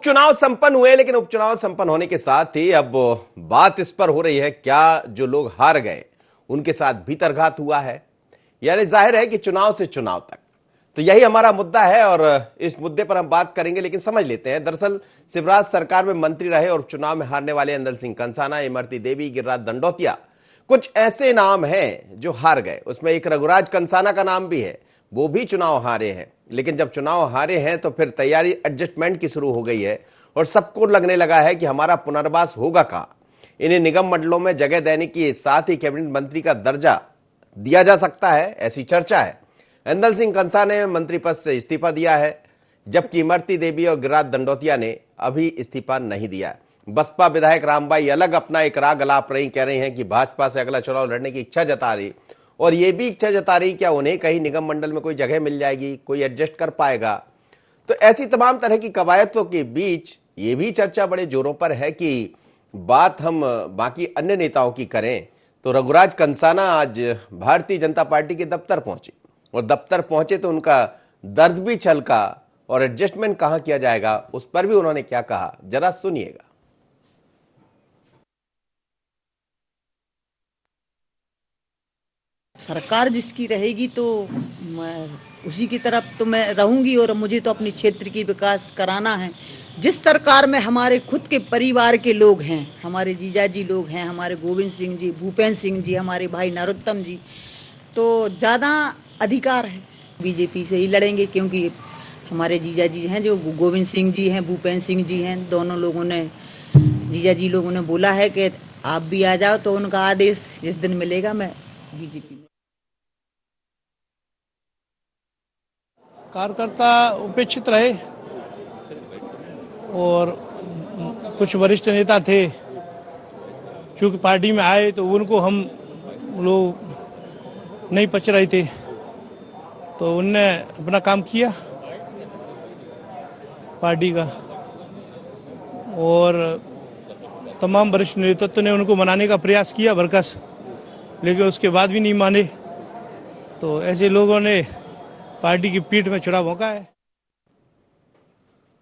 उपचुनाव संपन्न हुए, लेकिन उपचुनाव संपन्न होने के साथ ही अब बात इस पर हो रही है क्या जो लोग हार गए उनके साथ भीतरघात हुआ है। यानी जाहिर है कि चुनाव से चुनाव तक, तो यही हमारा मुद्दा है और इस मुद्दे पर हम बात करेंगे। लेकिन समझ लेते हैं, दरअसल शिवराज सरकार में मंत्री रहे और चुनाव में हारने वाले एंदल सिंह कंसाना, इमरती देवी, गिरिराज दंडोतिया, कुछ ऐसे नाम हैं जो हार गए। उसमें एक रघुराज कंसाना का नाम भी है, वो भी चुनाव हारे हैं। लेकिन जब चुनाव हारे हैं तो फिर तैयारी एडजस्टमेंट की शुरू हो गई है और सबको लगने लगा है कि हमारा पुनर्वास होगा कहां। इन्हें निगम मंडलों में जगह देने के साथ ही कैबिनेट मंत्री का दर्जा दिया जा सकता है, ऐसी चर्चा है। एंदल सिंह कंसाना ने मंत्री पद से इस्तीफा दिया है, जबकि इमरती देवी और गिरिराज दंडोतिया ने अभी इस्तीफा नहीं दिया। बसपा विधायक रामबाई अलग अपना एक राग अलाप रही, कह रही हैं कि भाजपा से अगला चुनाव लड़ने की इच्छा जता रही और ये भी इच्छा जता रही क्या उन्हें कहीं निगम मंडल में कोई जगह मिल जाएगी, कोई एडजस्ट कर पाएगा। तो ऐसी तमाम तरह की कवायदों के बीच ये भी चर्चा बड़े जोरों पर है कि बात हम बाकी अन्य नेताओं की करें तो रघुराज कंसाना आज भारतीय जनता पार्टी के दफ्तर पहुंचे और दफ्तर पहुंचे तो उनका दर्द भी छलका और एडजस्टमेंट कहां किया जाएगा उस पर भी उन्होंने क्या कहा, जरा सुनिएगा। सरकार जिसकी रहेगी तो मैं उसी की तरफ तो मैं रहूंगी और मुझे तो अपने क्षेत्र की विकास कराना है। जिस सरकार में हमारे खुद के परिवार के लोग हैं, हमारे जीजाजी लोग हैं, हमारे गोविंद सिंह जी, भूपेंद्र सिंह जी, हमारे भाई नरोत्तम जी, तो ज़्यादा अधिकार है। बीजेपी से ही लड़ेंगे क्योंकि हमारे जीजाजी हैं जो गोविंद सिंह जी हैं, भूपेंद्र सिंह जी हैं, दोनों लोगों ने, जीजाजी लोगों ने बोला है कि आप भी आ जाओ, तो उनका आदेश जिस दिन मिलेगा मैं बीजेपी में। कार्यकर्ता उपेक्षित रहे और कुछ वरिष्ठ नेता थे, क्योंकि पार्टी में आए तो उनको हम लोग नहीं पच रहे थे, तो उनने अपना काम किया पार्टी का और तमाम वरिष्ठ नेतृत्व ने उनको मनाने का प्रयास किया बरकस, लेकिन उसके बाद भी नहीं माने। तो ऐसे लोगों ने पार्टी की पीठ में छुरा भोंका है।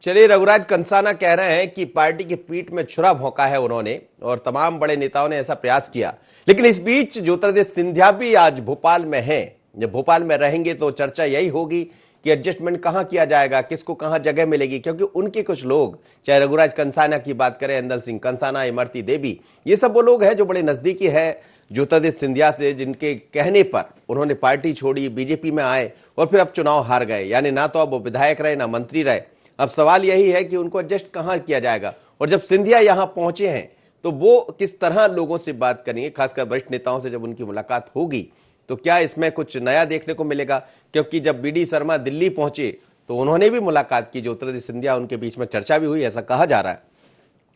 चलिए, रघुराज कंसाना कह रहे हैं कि पार्टी की पीठ में छुरा भोंका है उन्होंने और तमाम बड़े नेताओं ने ऐसा प्रयास किया। लेकिन इस बीच ज्योतिरादित्य सिंधिया भी आज भोपाल में हैं। जब भोपाल में रहेंगे तो चर्चा यही होगी कि एडजस्टमेंट कहां किया जाएगा, किसको कहां जगह मिलेगी, क्योंकि उनके कुछ लोग, चाहे रघुराज कंसाना की बात करें, एंदल सिंह कंसाना, इमरती देवी, ये सब वो लोग हैं जो बड़े नजदीकी है ज्योतिरादित्य सिंधिया से, जिनके कहने पर उन्होंने पार्टी छोड़ी, बीजेपी में आए और फिर अब चुनाव हार गए। यानी ना तो अब वो विधायक रहे ना मंत्री रहे। अब सवाल यही है कि उनको एडजस्ट कहां किया जाएगा। और जब सिंधिया यहां पहुंचे हैं तो वो किस तरह लोगों से बात करेंगे, खासकर वरिष्ठ नेताओं से जब उनकी मुलाकात होगी तो क्या इसमें कुछ नया देखने को मिलेगा। क्योंकि जब बीडी शर्मा दिल्ली पहुंचे तो उन्होंने भी मुलाकात की, ज्योतिरादित्य सिंधिया, उनके बीच में चर्चा भी हुई, ऐसा कहा जा रहा है।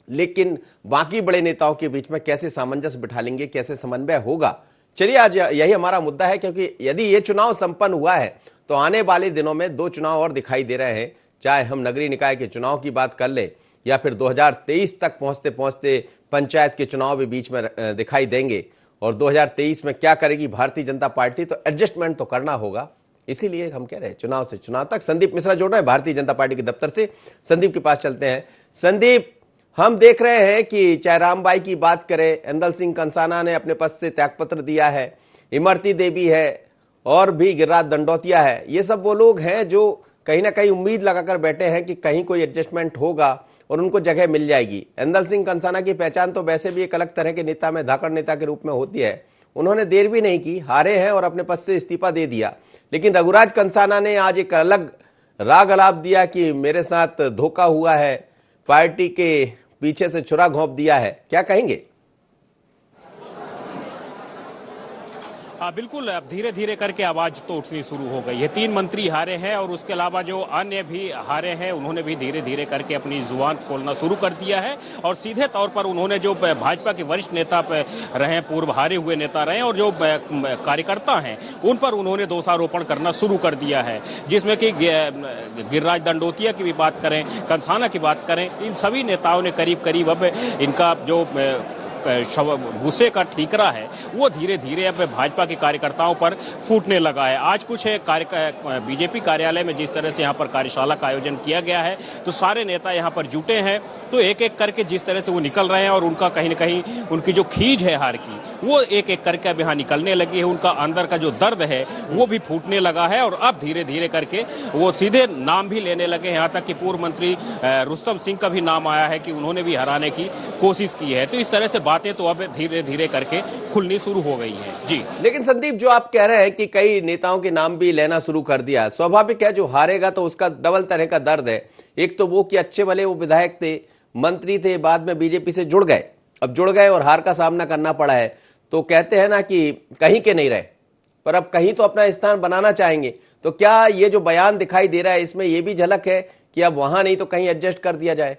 लेकिन बाकी बड़े नेताओं के बीच में कैसे सामंजस्य बिठा लेंगे, कैसे समन्वय होगा, चलिए आज यही हमारा मुद्दा है। क्योंकि यदि ये चुनाव संपन्न हुआ है तो आने वाले दिनों में 2 चुनाव और दिखाई दे रहे हैं, चाहे हम नगरीय निकाय के चुनाव की बात कर ले या फिर 2023 तक पहुंचते पहुंचते पंचायत के चुनाव भी बीच में दिखाई देंगे। और 2023 में क्या करेगी भारतीय जनता पार्टी, तो एडजस्टमेंट तो करना होगा। इसीलिए हम कह रहे हैं चुनाव से चुनाव तक। संदीप मिश्रा जोड़ रहे हैं भारतीय जनता पार्टी के दफ्तर से। संदीप के पास चलते हैं। संदीप, हम देख रहे हैं कि चाहे रामबाई की बात करें, एंदल सिंह कंसाना ने अपने पद से त्यागपत्र दिया है, इमरती देवी है और भी गिरिराज दंडोतिया है। ये सब वो लोग हैं जो कहीं ना कहीं उम्मीद लगाकर बैठे हैं कि कहीं कोई एडजस्टमेंट होगा और उनको जगह मिल जाएगी। एंदल सिंह कंसाना की पहचान तो वैसे भी एक अलग तरह के नेता में, धाकड़ नेता के रूप में होती है। उन्होंने देर भी नहीं की, हारे हैं और अपने पद से इस्तीफा दे दिया। लेकिन रघुराज कंसाना ने आज एक अलग राग अलाप दिया कि मेरे साथ धोखा हुआ है, पार्टी के पीछे से छुरा घोंप दिया है। क्या कहेंगे? बिल्कुल, अब धीरे धीरे करके आवाज तो उठनी शुरू हो गई है। 3 मंत्री हारे हैं और उसके अलावा जो अन्य भी हारे हैं उन्होंने भी धीरे धीरे करके अपनी जुबान खोलना शुरू कर दिया है। और सीधे तौर पर उन्होंने जो भाजपा के वरिष्ठ नेता रहे, पूर्व हारे हुए नेता रहे और जो कार्यकर्ता हैं उन पर उन्होंने दोषारोपण करना शुरू कर दिया है। जिसमें कि गिरिराज दंडोतिया की भी बात करें, कंसाना की बात करें, इन सभी नेताओं ने करीब करीब अब इनका जो गुस्से का ठीकरा है वो धीरे धीरे अब भाजपा के कार्यकर्ताओं पर फूटने लगा है। आज कुछ बीजेपी कार्यालय में जिस तरह से यहाँ पर कार्यशाला का आयोजन किया गया है तो सारे नेता यहाँ पर जुटे हैं, तो एक एक करके जिस तरह से वो निकल रहे हैं और उनका कहीं न कहीं उनकी जो खीज है हार की वो एक एक करके अब यहाँ निकलने लगी है। उनका अंदर का जो दर्द है वो भी फूटने लगा है और अब धीरे धीरे करके वो सीधे नाम भी लेने लगे। यहाँ तक कि पूर्व मंत्री रुस्तम सिंह का भी नाम आया है कि उन्होंने भी हराने की कोशिश की है। तो इस तरह से बातें तो अब धीरे धीरे करके खुलनी शुरू हो गई है। जी, लेकिन संदीप, जो आप कह रहे हैं कि कई नेताओं के नाम भी लेना शुरू कर दिया, स्वाभाविक है, जो हारेगा तो उसका डबल तरह का दर्द है। एक तो वो कि अच्छे भले वो विधायक थे, मंत्री थे, बाद में बीजेपी से जुड़ गए, अब जुड़ गए और हार का सामना करना पड़ा है, तो कहते हैं ना कि कहीं के नहीं रहे, पर अब कहीं तो अपना स्थान बनाना चाहेंगे। तो क्या ये जो बयान दिखाई दे रहा है इसमें ये भी झलक है कि अब वहां नहीं तो कहीं एडजस्ट कर दिया जाए?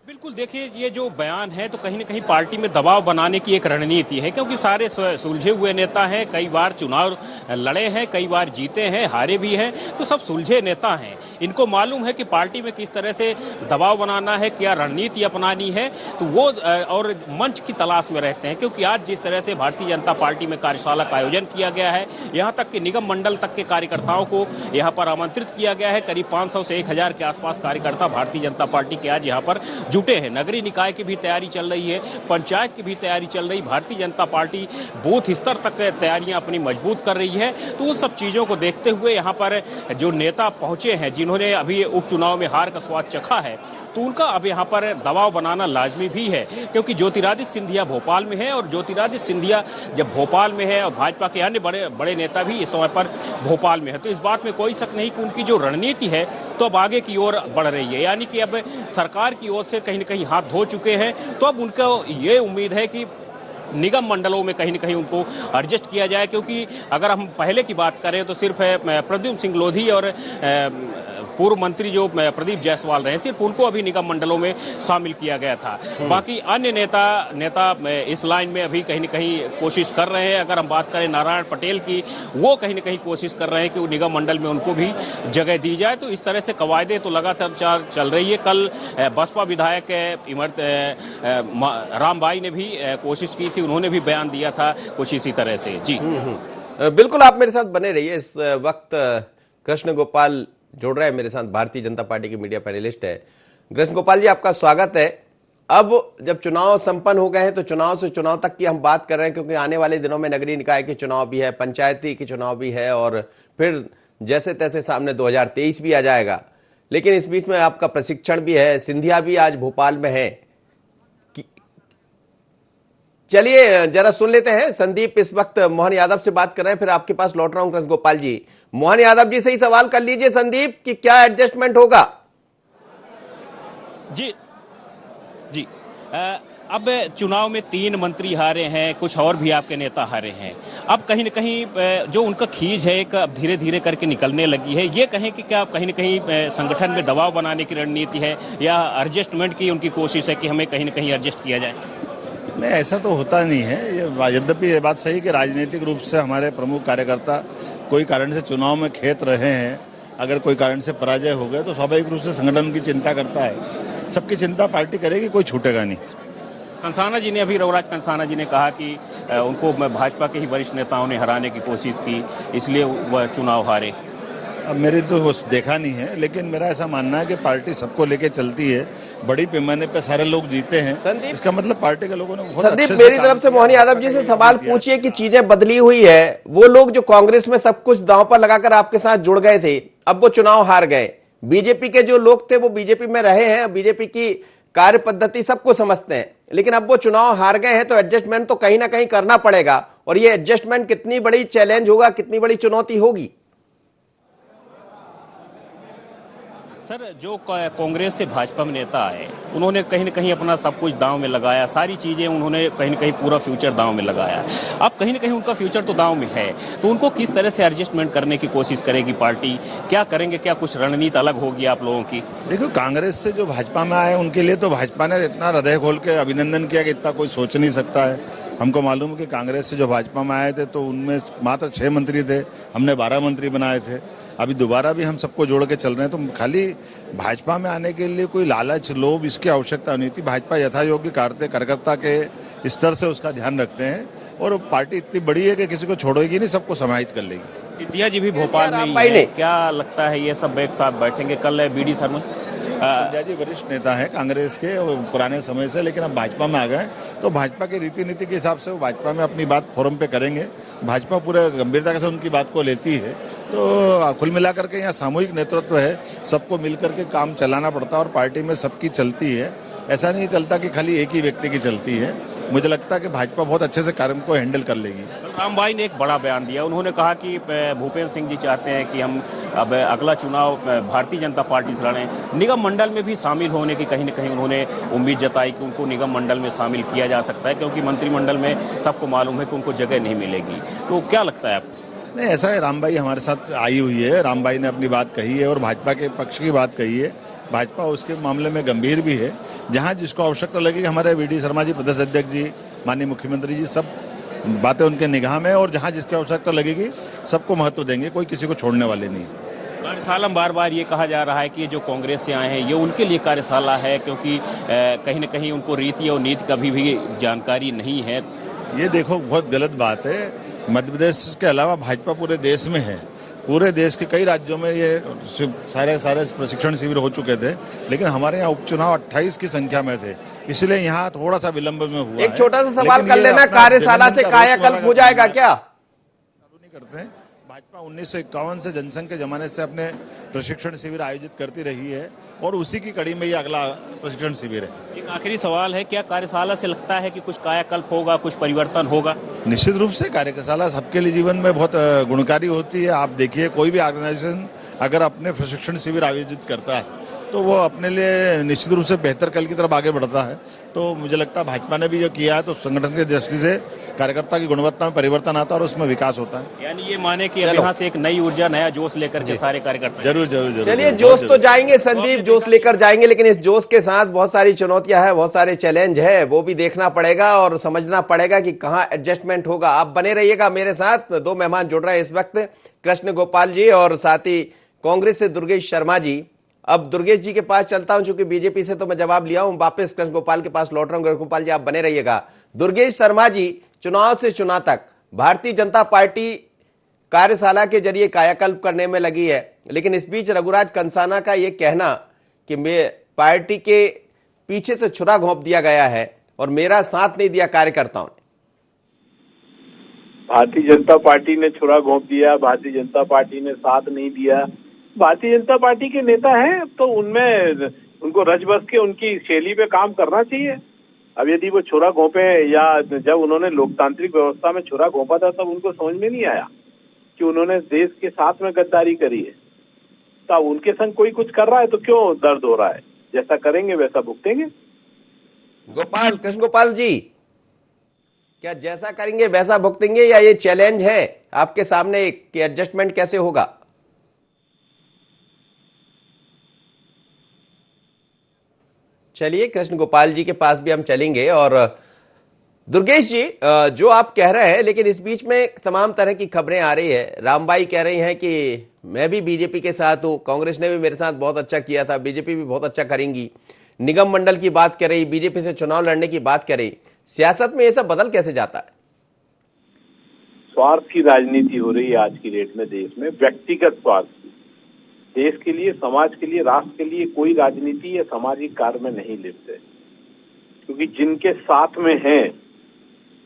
बिल्कुल, देखिए ये जो बयान है तो कहीं न कहीं पार्टी में दबाव बनाने की एक रणनीति है, क्योंकि सारे सुलझे हुए नेता हैं, कई बार चुनाव लड़े हैं, कई बार जीते हैं, हारे भी हैं, तो सब सुलझे नेता हैं। इनको मालूम है कि पार्टी में किस तरह से दबाव बनाना है, क्या रणनीति अपनानी है, तो वो और मंच की तलाश में रहते हैं। क्योंकि आज जिस तरह से भारतीय जनता पार्टी में कार्यशाला का आयोजन किया गया है, यहाँ तक कि निगम मंडल तक के कार्यकर्ताओं को यहाँ पर आमंत्रित किया गया है। करीब 500 से 1000 के आसपास कार्यकर्ता भारतीय जनता पार्टी के आज यहाँ पर जुटे हैं। नगरीय निकाय की भी तैयारी चल रही है, पंचायत की भी तैयारी चल रही। भारतीय जनता पार्टी बूथ स्तर तक तैयारियां अपनी मजबूत कर रही है। तो उन सब चीजों को देखते हुए यहाँ पर जो नेता पहुंचे हैं, जिन्होंने अभी उपचुनाव में हार का स्वाद चखा है, तो उनका अब यहाँ पर दबाव बनाना लाजमी भी है। क्योंकि ज्योतिरादित्य सिंधिया भोपाल में है और ज्योतिरादित्य सिंधिया जब भोपाल में है और भाजपा के अन्य बड़े बड़े नेता भी इस समय पर भोपाल में है, तो इस बात में कोई शक नहीं कि उनकी जो रणनीति है तो अब आगे की ओर बढ़ रही है। यानी कि अब सरकार की ओर से कहीं न कहीं हाथ धो चुके हैं, तो अब उनको ये उम्मीद है कि निगम मंडलों में कहीं न कहीं उनको एडजस्ट किया जाए। क्योंकि अगर हम पहले की बात करें तो सिर्फ प्रद्युम्न सिंह लोधी और पूर्व मंत्री जो प्रदीप जायसवाल रहे, सिर्फ उनको अभी निगम मंडलों में शामिल किया गया था। बाकी अन्य नेता इस लाइन में अभी कहीं न कहीं कोशिश कर रहे हैं। अगर हम बात करें नारायण पटेल की, वो कहीं न कहीं कोशिश कर रहे हैं कि निगम मंडल में उनको भी जगह दी जाए। तो इस तरह से कवायदे तो लगातार चल रही है। कल बसपा विधायक रामबाई ने भी कोशिश की थी, उन्होंने भी बयान दिया था कुछ इसी तरह से। जी बिल्कुल, आप मेरे साथ बने रहिए। इस वक्त कृष्ण गोपाल जोड़ रहे हैं मेरे साथ, भारतीय जनता पार्टी के मीडिया पैनलिस्ट है। कृष्ण गोपाल जी, आपका स्वागत है। अब जब चुनाव संपन्न हो गए हैं तो चुनाव से चुनाव तक की हम बात कर रहे हैं, क्योंकि आने वाले दिनों में नगरीय निकाय के चुनाव भी है, पंचायती के चुनाव भी है और फिर जैसे तैसे सामने 2023 भी आ जाएगा। लेकिन इस बीच में आपका प्रशिक्षण भी है, सिंधिया भी आज भोपाल में है। चलिए जरा सुन लेते हैं। संदीप इस वक्त मोहन यादव से बात कर रहे हैं, फिर आपके पास लौट रहा हूं कृष्ण गोपाल जी। मोहन यादव जी से ही सवाल कर लीजिए संदीप कि क्या एडजस्टमेंट होगा? जी अब चुनाव में 3 मंत्री हारे हैं, कुछ और भी आपके नेता हारे हैं। अब कहीं न कहीं जो उनका खींच है एक अब धीरे धीरे करके निकलने लगी है। ये कहें कि क्या कहीं न कहीं संगठन में दबाव बनाने की रणनीति है या एडजस्टमेंट की उनकी कोशिश है कि हमें कहीं न कहीं एडजस्ट किया जाए? नहीं, ऐसा तो होता नहीं है। यद्यपि ये बात सही कि राजनीतिक रूप से हमारे प्रमुख कार्यकर्ता कोई कारण से चुनाव में खेत रहे हैं, अगर कोई कारण से पराजय हो गए तो स्वाभाविक रूप से संगठन की चिंता करता है। सबकी चिंता पार्टी करेगी, कोई छूटेगा नहीं। कंसाना जी ने अभी रघुराज कंसाना जी ने कहा कि उनको भाजपा के ही वरिष्ठ नेताओं ने हराने की कोशिश की, इसलिए वह चुनाव हारे। अब मेरे तो वो देखा नहीं है, लेकिन मेरा ऐसा मानना है कि पार्टी सबको लेके चलती है। बड़ी पैमाने पे सारे लोग जीते हैं, इसका मतलब पार्टी के लोगों ने बहुत संदीप, मेरी तरफ से मोहन यादव जी से सवाल पूछिए कि चीजें बदली हुई है। वो लोग जो कांग्रेस में सब कुछ दांव पर लगाकर आपके साथ जुड़ गए थे, अब वो चुनाव हार गए। बीजेपी के जो लोग थे वो बीजेपी में रहे हैं, बीजेपी की कार्य पद्धति सबको समझते हैं, लेकिन अब वो चुनाव हार गए हैं तो एडजस्टमेंट तो कहीं ना कहीं करना पड़ेगा। और ये एडजस्टमेंट कितनी बड़ी चैलेंज होगा, कितनी बड़ी चुनौती होगी? सर, जो कांग्रेस से भाजपा में नेता आए, उन्होंने कहीं न कहीं अपना सब कुछ दांव में लगाया, सारी चीजें उन्होंने कहीं न कहीं पूरा फ्यूचर दांव में लगाया। अब कहीं न कहीं उनका फ्यूचर तो दांव में है, तो उनको किस तरह से एडजस्टमेंट करने की कोशिश करेगी पार्टी? क्या करेंगे? क्या कुछ रणनीति अलग होगी आप लोगों की? देखो, कांग्रेस से जो भाजपा में आए उनके लिए तो भाजपा ने इतना हृदय खोल के अभिनंदन किया कि इतना कोई सोच नहीं सकता है। हमको मालूम है कि कांग्रेस से जो भाजपा में आए थे तो उनमें मात्र 6 मंत्री थे, हमने 12 मंत्री बनाए थे। अभी दोबारा भी हम सबको जोड़ के चल रहे हैं, तो खाली भाजपा में आने के लिए कोई लालच लोभ इसकी आवश्यकता नहीं थी। भाजपा यथा योग्य कार्यकर्ता के स्तर से उसका ध्यान रखते हैं और पार्टी इतनी बड़ी है कि किसी को छोड़ेगी नहीं, सबको समाहित कर लेगी। सिंधिया जी भी भोपाल में ही है, क्या लगता है ये सब एक साथ बैठेंगे? कल बीडी शर्मा सिंधिया जी वरिष्ठ नेता है कांग्रेस के और पुराने समय से, लेकिन अब भाजपा में आ गए तो भाजपा के रीति नीति के हिसाब से वो भाजपा में अपनी बात फोरम पे करेंगे। भाजपा पूरे गंभीरता से उनकी बात को लेती है, तो कुल मिलाकर के यहाँ सामूहिक नेतृत्व है, सबको मिलकर के काम चलाना पड़ता है और पार्टी में सबकी चलती है। ऐसा नहीं चलता कि खाली एक ही व्यक्ति की चलती है। मुझे लगता है कि भाजपा बहुत अच्छे से कार्य को हैंडल कर लेगी। रामबाई ने एक बड़ा बयान दिया, उन्होंने कहा कि भूपेंद्र सिंह जी चाहते हैं कि हम अब अगला चुनाव भारतीय जनता पार्टी से लड़ें। निगम मंडल में भी शामिल होने की कहीं न कहीं उन्होंने उम्मीद जताई कि उनको निगम मंडल में शामिल किया जा सकता है, क्योंकि मंत्रिमंडल में सबको मालूम है कि उनको जगह नहीं मिलेगी। तो क्या लगता है आपको? नहीं, ऐसा है, रामबाई हमारे साथ आई हुई है, रामबाई ने अपनी बात कही है और भाजपा के पक्ष की बात कही है। भाजपा उसके मामले में गंभीर भी है। जहां जिसको आवश्यकता लगेगी, हमारे वीडी शर्मा जी, प्रदेश अध्यक्ष जी, माननीय मुख्यमंत्री जी, सब बातें उनके निगाह में, और जहां जिसकी आवश्यकता लगेगी सबको महत्व देंगे, कोई किसी को छोड़ने वाले नहीं। कार्यशाला में बार बार ये कहा जा रहा है कि जो कांग्रेस से आए हैं ये उनके लिए कार्यशाला है, क्योंकि कहीं न कहीं उनको रीति और नीति का भी जानकारी नहीं है। ये देखो, बहुत गलत बात है। मध्य प्रदेश के अलावा भाजपा पूरे देश में है। पूरे देश के कई राज्यों में ये सारे प्रशिक्षण शिविर हो चुके थे, लेकिन हमारे यहाँ उपचुनाव 28 की संख्या में थे, इसलिए यहाँ थोड़ा सा विलंब में हुआ। एक छोटा सा सवाल कर लेना, कार्यशाला से कायाकल्प हो जाएगा क्या? नहीं करते हैं। भाजपा 1951 से जनसंघ के जमाने से अपने प्रशिक्षण शिविर आयोजित करती रही है और उसी की कड़ी में ये अगला प्रशिक्षण शिविर है। एक आखिरी सवाल है, क्या कार्यशाला से लगता है कि कुछ कायाकल्प होगा, कुछ परिवर्तन होगा? निश्चित रूप से कार्यशाला सबके लिए जीवन में बहुत गुणकारी होती है। आप देखिए, कोई भी ऑर्गेनाइजेशन अगर अपने प्रशिक्षण शिविर आयोजित करता है तो वो अपने लिए निश्चित रूप से बेहतर कल की तरफ आगे बढ़ता है। तो मुझे लगता है भाजपा ने भी जो किया है तो संगठन की दृष्टि से कार्यकर्ता की गुणवत्ता में परिवर्तन आता है और उसमें विकास होता है। यानी ये माने कि अब यहाँ से एक नई ऊर्जा, नया जोश लेकर के सारे कार्यकर्ता जरूर जरूर जरूर चलिए, जोश तो जाएंगे संदीप, जोश लेकर जाएंगे, लेकिन इस जोश के साथ बहुत सारी चुनौतियां हैं, बहुत सारे चैलेंज है, वो भी देखना पड़ेगा और समझना पड़ेगा कि कहाँ एडजस्टमेंट होगा। आप बने रहिएगा मेरे साथ। 2 मेहमान जुड़ रहे हैं इस वक्त, कृष्ण गोपाल जी और साथ ही कांग्रेस से दुर्गेश शर्मा जी। अब दुर्गेश जी के पास चलता हूं, चूंकि बीजेपी से तो मैं जवाब लिया हूं, वापस कृष्ण गोपाल के पास लौट रहा हूं। कृष्ण गोपाल जी, आप बने रहिएगा। दुर्गेश शर्मा जी, चुनाव से चुनाव तक भारतीय जनता पार्टी कार्यशाला के जरिए कायाकल्प करने में लगी है, लेकिन इस बीच रघुराज कंसाना का यह कहना कि मैं पार्टी के पीछे से छुरा घोंप दिया गया है और मेरा साथ नहीं दिया कार्यकर्ताओं ने। भारतीय जनता पार्टी ने छुरा घोंप दिया, भारतीय जनता पार्टी ने साथ नहीं दिया। भारतीय जनता पार्टी के नेता हैं तो उनमें उनको रच बस के उनकी शैली पे काम करना चाहिए। अब यदि वो छुरा घोंपे, या जब उन्होंने लोकतांत्रिक व्यवस्था में छुरा घोंपा था तब उनको समझ में नहीं आया कि उन्होंने देश के साथ में गद्दारी करी है। तो उनके संग कोई कुछ कर रहा है तो क्यों दर्द हो रहा है? जैसा करेंगे वैसा भुगतेंगे। गोपाल, कृष्ण गोपाल जी, क्या जैसा करेंगे वैसा भुगतेंगे, या ये चैलेंज है आपके सामने कि एडजस्टमेंट कैसे होगा? चलिए, कृष्ण गोपाल जी के पास भी हम चलेंगे। और दुर्गेश जी, जो आप कह रहे हैं, लेकिन इस बीच में तमाम तरह की खबरें आ रही है। रामबाई कह रही हैं कि मैं भी बीजेपी के साथ हूं, कांग्रेस ने भी मेरे साथ बहुत अच्छा किया था, बीजेपी भी बहुत अच्छा करेंगी। निगम मंडल की बात कर रही, बीजेपी से चुनाव लड़ने की बात कर रही। सियासत में ये सब बदल कैसे जाता है? स्वार्थ की राजनीति हो रही है आज की डेट में देश में, व्यक्तिगत स्वार्थ की। देश के लिए, समाज के लिए, राष्ट्र के लिए कोई राजनीति या सामाजिक कार्य में नहीं लिप्त है, क्योंकि जिनके साथ में हैं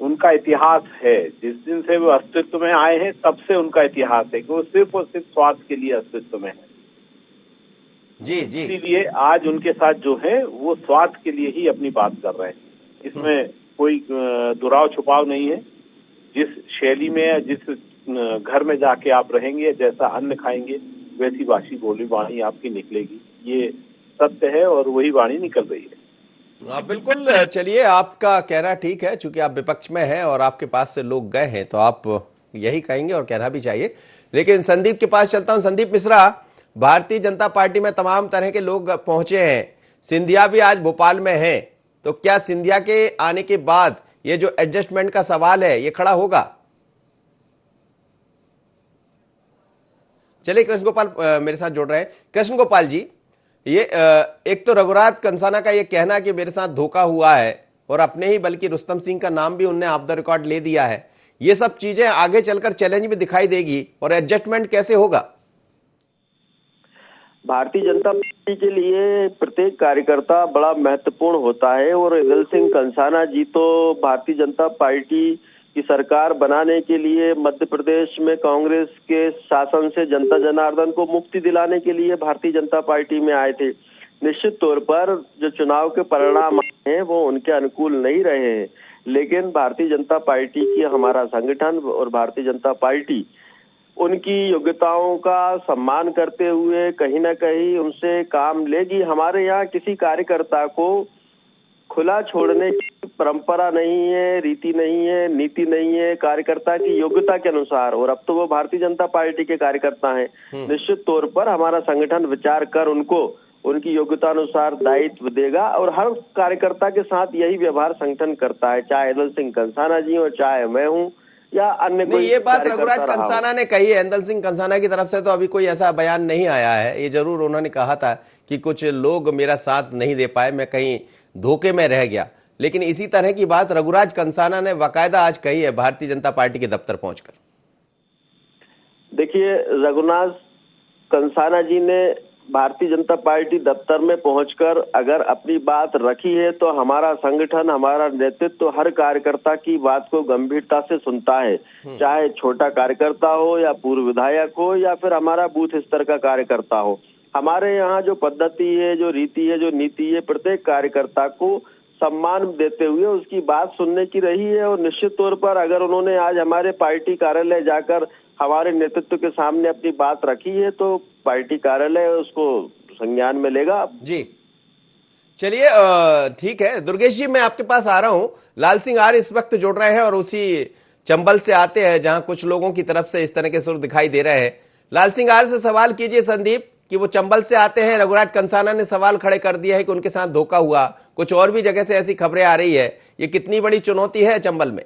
उनका इतिहास है। जिस दिन से वो अस्तित्व में आए हैं तब से उनका इतिहास है कि वो सिर्फ और सिर्फ स्वार्थ के लिए अस्तित्व में है। जी जी, इसीलिए आज उनके साथ जो है वो स्वार्थ के लिए ही अपनी बात कर रहे हैं। इसमें कोई दुराव छुपाव नहीं है। जिस शैली में या जिस घर में जाके आप रहेंगे, जैसा अन्न खाएंगे, वैसी वाशी बोली वाणी आपकी निकलेगी। ये सत्य है और वही वाणी निकल रही है। बिल्कुल। चलिए, आपका कहना ठीक है, चूंकि आप विपक्ष में हैं और आपके पास से लोग गए हैं तो आप यही कहेंगे और कहना भी चाहिए। लेकिन संदीप के पास चलता हूं। संदीप मिश्रा, भारतीय जनता पार्टी में तमाम तरह के लोग पहुंचे हैं, सिंधिया भी आज भोपाल में हैं, तो क्या सिंधिया के आने के बाद ये जो एडजस्टमेंट का सवाल है ये खड़ा होगा? चलिए कृष्ण गोपाल मेरे साथ जुड़ रहे हैं। कृष्ण गोपाल जी, ये एक तो रघुराज कंसाना का ये कहना कि मेरे साथ धोखा हुआ है और अपने ही बल्कि रुस्तम सिंह का नाम भी उनने ऑफ द रिकॉर्ड ले दिया है, ये सब चीजें आगे चलकर चैलेंज में दिखाई देगी और एडजस्टमेंट कैसे होगा? भारतीय जनता पार्टी के लिए प्रत्येक कार्यकर्ता बड़ा महत्वपूर्ण होता है और इंदल सिंह कंसाना जी तो भारतीय जनता पार्टी की सरकार बनाने के लिए मध्य प्रदेश में कांग्रेस के शासन से जनता जनार्दन को मुक्ति दिलाने के लिए भारतीय जनता पार्टी में आए थे। निश्चित तौर पर जो चुनाव के परिणाम हैं वो उनके अनुकूल नहीं रहे हैं, लेकिन भारतीय जनता पार्टी की हमारा संगठन और भारतीय जनता पार्टी उनकी योग्यताओं का सम्मान करते हुए कहीं ना कहीं उनसे काम लेगी। हमारे यहाँ किसी कार्यकर्ता को खुला छोड़ने की परंपरा नहीं है, रीति नहीं है, नीति नहीं है, कार्यकर्ता की योग्यता के अनुसार। और अब तो वो भारतीय जनता पार्टी के कार्यकर्ता हैं। निश्चित तौर पर हमारा संगठन विचार कर उनको उनकी योग्यता अनुसार दायित्व देगा और हर कार्यकर्ता के साथ यही व्यवहार संगठन करता है, चाहे इंदल सिंह कंसाना जी हो, चाहे मैं हूँ या अन्य कोई। ये बात रघुराज कंसाना ने कही है, इंदल सिंह कंसाना की तरफ से तो अभी कोई ऐसा बयान नहीं आया है। ये जरूर उन्होंने कहा था कि कुछ लोग मेरा साथ नहीं दे पाए, मैं कहीं धोखे में रह गया, लेकिन इसी तरह की बात रघुराज कंसाना ने बाकायदा आज कही है भारतीय जनता पार्टी के दफ्तर पहुंचकर। देखिए, रघुनाथ कंसाना जी ने भारतीय जनता पार्टी दफ्तर में पहुंचकर अगर अपनी बात रखी है तो हमारा संगठन, हमारा नेतृत्व हर कार्यकर्ता की बात को गंभीरता से सुनता है, चाहे छोटा कार्यकर्ता हो या पूर्व विधायक हो या फिर हमारा बूथ स्तर का कार्यकर्ता हो। हमारे यहाँ जो पद्धति है, जो रीति है, जो नीति है, प्रत्येक कार्यकर्ता को सम्मान देते हुए उसकी बात सुनने की रही है। और निश्चित तौर पर अगर उन्होंने आज हमारे पार्टी कार्यालय जाकर हमारे नेतृत्व के सामने अपनी बात रखी है तो पार्टी कार्यालय उसको संज्ञान में लेगा। जी चलिए, ठीक है दुर्गेश जी, मैं आपके पास आ रहा हूं। लाल सिंह आर्य इस वक्त जुड़ रहे हैं और उसी चंबल से आते हैं जहां कुछ लोगों की तरफ से इस तरह के सुर दिखाई दे रहे हैं। लाल सिंह आर्य से सवाल कीजिए संदीप कि वो चंबल से आते हैं, रघुराज कंसाना ने सवाल खड़े कर दिया है कि उनके साथ धोखा हुआ, कुछ और भी जगह से ऐसी खबरें आ रही है, ये कितनी बड़ी चुनौती है चंबल में?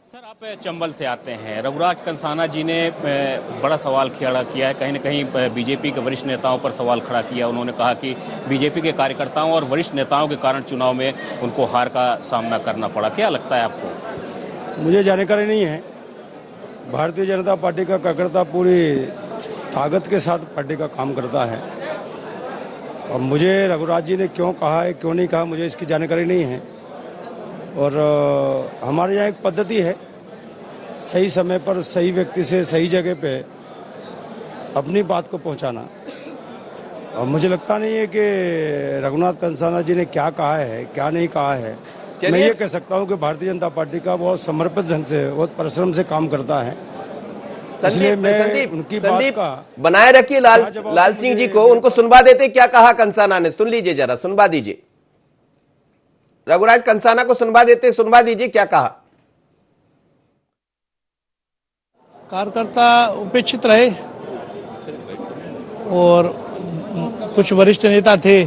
सर, आप चंबल से आते हैं, रघुराज कंसाना जी ने बड़ा सवाल खड़ा किया है, कहीं न कहीं बीजेपी के वरिष्ठ नेताओं पर सवाल खड़ा किया। उन्होंने कहा कि बीजेपी के कार्यकर्ताओं और वरिष्ठ नेताओं के कारण चुनाव में उनको हार का सामना करना पड़ा। क्या लगता है आपको? मुझे जानकारी नहीं है। भारतीय जनता पार्टी का कार्यकर्ता पूरी ताकत के साथ पार्टी का काम करता है और मुझे रघुराज जी ने क्यों कहा है, क्यों नहीं कहा, मुझे इसकी जानकारी नहीं है। और हमारे यहाँ एक पद्धति है, सही समय पर सही व्यक्ति से सही जगह पे अपनी बात को पहुंचाना। और मुझे लगता नहीं है कि रघुनाथ कंसाना जी ने क्या कहा है, क्या नहीं कहा है। मैं ये कह सकता हूं कि भारतीय जनता पार्टी का बहुत समर्पित ढंग से, बहुत परिश्रम से काम करता है। इसलिए मैं उनकी बात का बनाए रखिए लाल सिंह जी को, उनको सुनवा देते क्या कहा कंसाना ने। सुन लीजिए जरा, सुनवा दीजिए रघुराज कंसाना को, सुनवा देते, सुनवा दीजिए क्या कहा। कार्यकर्ता उपेक्षित रहे और कुछ वरिष्ठ नेता थे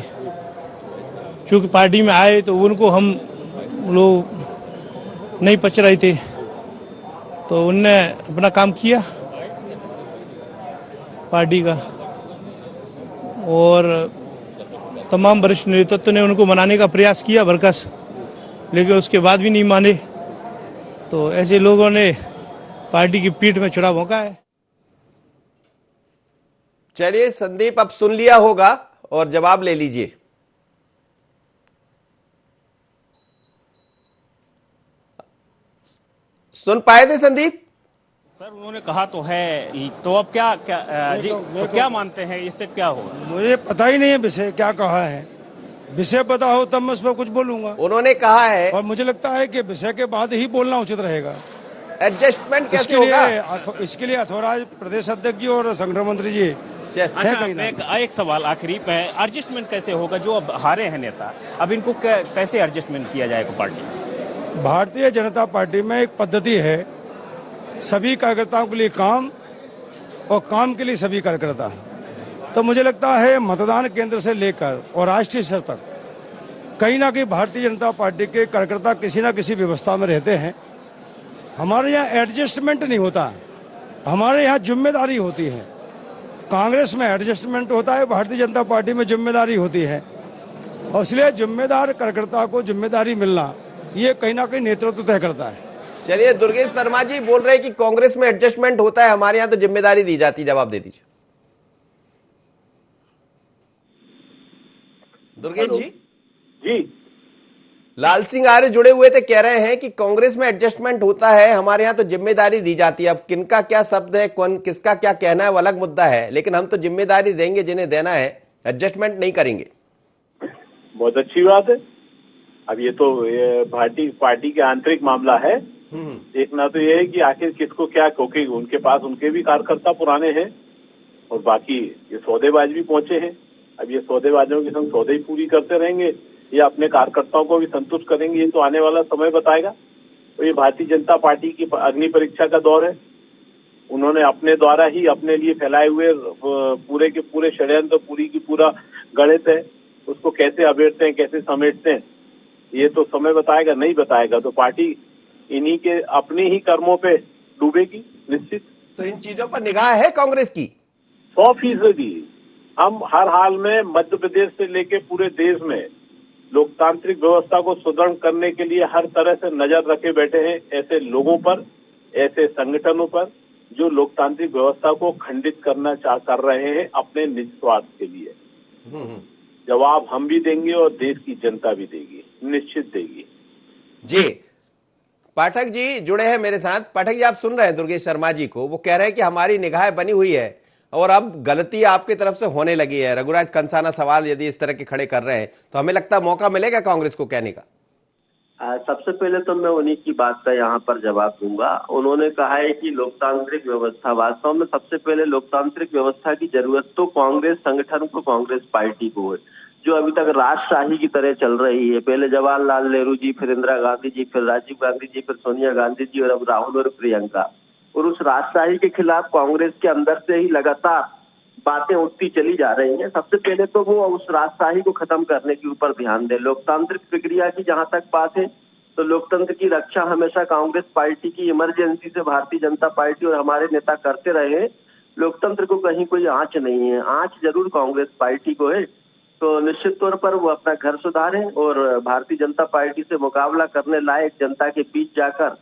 चूंकि पार्टी में आए तो उनको हम लोग नहीं पच रहे थे, तो उनने अपना काम किया पार्टी का और तमाम वरिष्ठ नेतृत्व ने उनको मनाने का प्रयास किया भरकस, लेकिन उसके बाद भी नहीं माने। तो ऐसे लोगों ने पार्टी की पीठ में छुरा भोंका है। चलिए संदीप, अब सुन लिया होगा और जवाब ले लीजिए। सुन पाए थे संदीप? सर, उन्होंने कहा तो है, तो अब क्या जी, तो क्या मानते हैं, इससे क्या होगा? मुझे पता ही नहीं है विषय क्या कहा है। विषय पता हो तब मैं उस पर कुछ बोलूंगा। उन्होंने कहा है और मुझे लगता है कि विषय के बाद ही बोलना उचित रहेगा। एडजस्टमेंट कैसे होगा? इसके लिए अथोराज प्रदेश अध्यक्ष जी और संगठन मंत्री जी। अच्छा, एक सवाल आखिरी पे, एडजस्टमेंट कैसे होगा? जो अब हारे हैं नेता, अब इनको कैसे एडजस्टमेंट किया जाएगा पार्टी? भारतीय जनता पार्टी में एक पद्धति है, सभी कार्यकर्ताओं के लिए काम और काम के लिए सभी कार्यकर्ता। तो मुझे लगता है मतदान केंद्र से लेकर और राष्ट्रीय स्तर तक कहीं ना कहीं भारतीय जनता पार्टी के कार्यकर्ता किसी ना किसी व्यवस्था में रहते हैं। हमारे यहाँ एडजस्टमेंट नहीं होता, हमारे यहाँ जिम्मेदारी होती है। कांग्रेस में एडजस्टमेंट होता है, भारतीय जनता पार्टी में जिम्मेदारी होती है, और इसलिए जिम्मेदार कार्यकर्ता को जिम्मेदारी मिलना ये कहीं ना कहीं नेतृत्व तय करता है। चलिए, दुर्गेश शर्मा जी बोल रहे हैं कि कांग्रेस में एडजस्टमेंट होता है, हमारे यहाँ तो जिम्मेदारी दी जाती है। जवाब दे दीजिए दुर्गेश जी। जी, लाल सिंह आर्य जुड़े हुए थे, कह रहे हैं कि कांग्रेस में एडजस्टमेंट होता है, हमारे यहाँ तो जिम्मेदारी दी जाती है। अब किनका क्या शब्द है, कौन किसका क्या कहना है वो अलग मुद्दा है, लेकिन हम तो जिम्मेदारी देंगे जिन्हें देना है, एडजस्टमेंट नहीं करेंगे। बहुत अच्छी बात है। अब ये तो पार्टी के आंतरिक मामला है। देखना तो ये है कि आखिर किसको क्या, क्योंकि उनके पास उनके भी कार्यकर्ता पुराने हैं और बाकी ये सौदेबाज भी पहुंचे हैं। अब ये सौदेबाजों के संग सौदे ही पूरी करते रहेंगे या अपने कार्यकर्ताओं को भी संतुष्ट करेंगे, ये तो आने वाला समय बताएगा। तो ये भारतीय जनता पार्टी की अग्नि परीक्षा का दौर है। उन्होंने अपने द्वारा ही अपने लिए फैलाए हुए पूरे के पूरे षड्यंत्र, पूरी की पूरा गणित है, उसको कैसे अबेरते हैं, कैसे समेटते हैं, ये तो समय बताएगा। नहीं बताएगा तो पार्टी इन्हीं के अपने ही कर्मों पे डूबेगी निश्चित। तो इन चीजों पर निगाह है कांग्रेस की 100%। हम हर हाल में मध्य प्रदेश से लेके पूरे देश में लोकतांत्रिक व्यवस्था को सुदृढ़ करने के लिए हर तरह से नजर रखे बैठे हैं ऐसे लोगों पर, ऐसे संगठनों पर जो लोकतांत्रिक व्यवस्था को खंडित करना कर रहे हैं अपने निज स्वार्थ के लिए। जवाब हम भी देंगे और देश की जनता भी देगी, निश्चित देगी। जी। पाठक जी जुड़े हैं मेरे साथ। पाठक जी, आप सुन रहे हैं दुर्गेश शर्मा जी को, वो कह रहे हैं कि हमारी निगाह बनी हुई है और अब गलती आपकी तरफ से होने लगी है। रघुराज कंसाना सवाल यदि इस तरह के खड़े कर रहे हैं तो हमें लगता है मौका मिलेगा कांग्रेस को कहने का। सबसे पहले तो मैं उन्हीं की बात का यहाँ पर जवाब दूंगा। उन्होंने कहा है कि लोकतांत्रिक व्यवस्था, वास्तव में सबसे पहले लोकतांत्रिक व्यवस्था की जरूरत तो कांग्रेस संगठन को, कांग्रेस पार्टी को है, जो अभी तक राजशाही की तरह चल रही है। पहले जवाहरलाल नेहरू जी, फिर इंदिरा गांधी जी, फिर राजीव गांधी जी, फिर सोनिया गांधी जी और अब राहुल और प्रियंका। और उस राजशाही के खिलाफ कांग्रेस के अंदर से ही लगातार बातें उठती चली जा रही हैं। सबसे पहले तो वो उस राजशाही को खत्म करने के ऊपर ध्यान दे। लोकतांत्रिक प्रक्रिया की जहां तक बात है तो लोकतंत्र की रक्षा हमेशा कांग्रेस पार्टी की इमरजेंसी से भारतीय जनता पार्टी और हमारे नेता करते रहे हैं। लोकतंत्र को कहीं कोई आंच नहीं है, आंच जरूर कांग्रेस पार्टी को है। तो निश्चित तौर पर वो अपना घर सुधारें और भारतीय जनता पार्टी से मुकाबला करने लायक जनता के बीच जाकर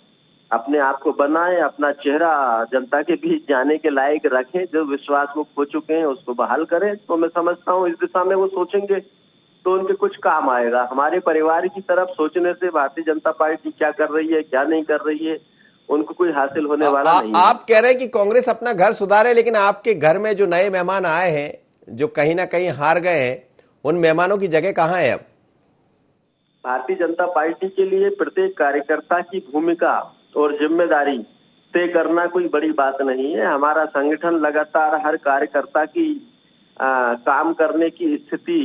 अपने आप को बनाएं, अपना चेहरा जनता के बीच जाने के लायक रखें। जो विश्वास वो खो चुके हैं उसको बहाल करें। तो मैं समझता हूँ इस दिशा में वो सोचेंगे तो उनके कुछ काम आएगा। हमारे परिवार की तरफ सोचने से भारतीय जनता पार्टी क्या कर रही है, क्या नहीं कर रही है, उनको कोई हासिल होने वाला नहीं है। आप कह रहे हैं कि कांग्रेस अपना घर सुधारे, लेकिन आपके घर में जो नए मेहमान आए हैं, जो कहीं ना कहीं हार गए हैं, उन मेहमानों की जगह कहाँ है अब? भारतीय जनता पार्टी के लिए प्रत्येक कार्यकर्ता की भूमिका और जिम्मेदारी तय करना कोई बड़ी बात नहीं है। हमारा संगठन लगातार हर कार्यकर्ता की काम करने की स्थिति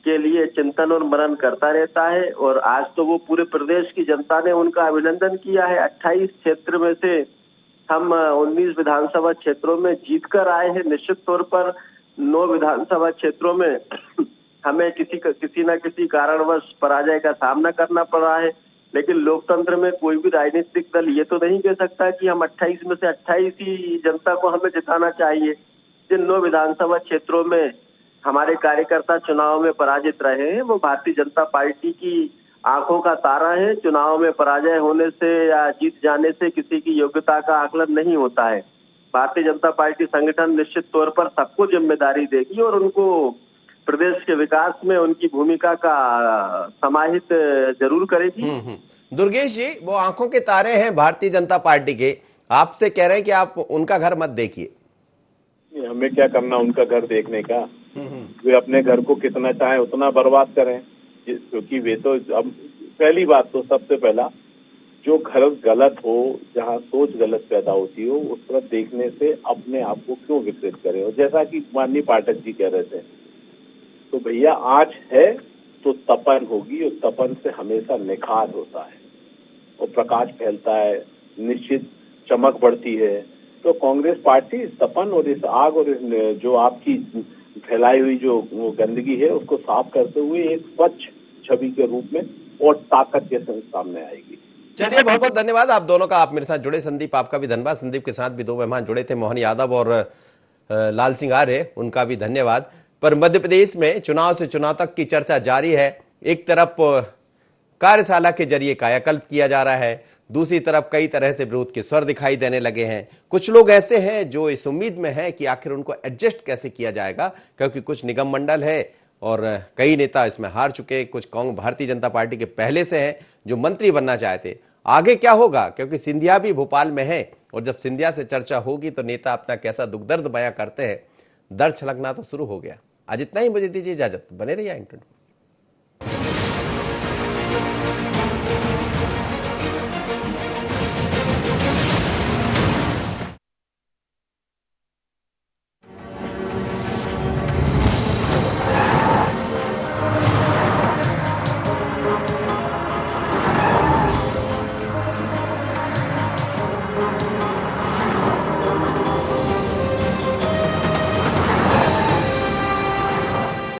के लिए चिंतन और मनन करता रहता है और आज तो वो पूरे प्रदेश की जनता ने उनका अभिनंदन किया है। 28 क्षेत्र में से हम 19 विधानसभा क्षेत्रों में जीतकर आए हैं। निश्चित तौर पर 9 विधानसभा क्षेत्रों में हमें किसी न किसी कारणवश पराजय का सामना करना पड़ा है, लेकिन लोकतंत्र में कोई भी राजनीतिक दल ये तो नहीं कह सकता कि हम 28 में से 28 ही जनता को हमें जिताना चाहिए। जिन 9 विधानसभा क्षेत्रों में हमारे कार्यकर्ता चुनाव में पराजित रहे हैं वो भारतीय जनता पार्टी की आंखों का तारा है। चुनाव में पराजय होने से या जीत जाने से किसी की योग्यता का आकलन नहीं होता है। भारतीय जनता पार्टी संगठन निश्चित तौर पर सबको जिम्मेदारी देगी और उनको प्रदेश के विकास में उनकी भूमिका का समाहित जरूर करेगी। दुर्गेश जी, वो आंखों के तारे हैं भारतीय जनता पार्टी के, आपसे कह रहे हैं कि आप उनका घर मत देखिए। हमें क्या करना उनका घर देखने का? वे अपने घर को कितना चाहे उतना बर्बाद करें, क्योंकि वे तो अब पहली बात तो सबसे पहला जो घर गलत हो, जहाँ सोच गलत पैदा होती हो, उस तरफ देखने से अपने आप को क्यों विकृत करें। और जैसा कि माननीय पाठक जी कह रहे थे, तो भैया आँच है तो तपन होगी और तपन से हमेशा निखार होता है और प्रकाश फैलता है, निश्चित चमक बढ़ती है। तो कांग्रेस पार्टी इस तपन और इस आग और इस जो आपकी फैलाई हुई जो गंदगी है उसको साफ करते हुए एक स्वच्छ छवि के रूप में और ताकत के संग सामने आएगी। चलिए, बहुत बहुत धन्यवाद आप दोनों का, आप मेरे साथ जुड़े। संदीप, आपका भी धन्यवाद। संदीप के साथ भी दो मेहमान जुड़े थे, मोहन यादव और लाल सिंह आर्य, उनका भी धन्यवाद। पर मध्य प्रदेश में चुनाव से चुनाव तक की चर्चा जारी है। एक तरफ कार्यशाला के जरिए कायाकल्प किया जा रहा है, दूसरी तरफ कई तरह से विरोध के स्वर दिखाई देने लगे हैं। कुछ लोग ऐसे हैं जो इस उम्मीद में हैं कि आखिर उनको एडजस्ट कैसे किया जाएगा, क्योंकि कुछ निगम मंडल है और कई नेता इसमें हार चुके। कुछ भारतीय जनता पार्टी के पहले से हैं जो मंत्री बनना चाहते। आगे क्या होगा, क्योंकि सिंधिया भी भोपाल में है और जब सिंधिया से चर्चा होगी तो नेता अपना कैसा दुख दर्द बयां करते हैं, दर्द छलकना तो शुरू हो गया। आज इतना ही, मुझे दीजिए इजाजत, बने रहिए इंटरनेट।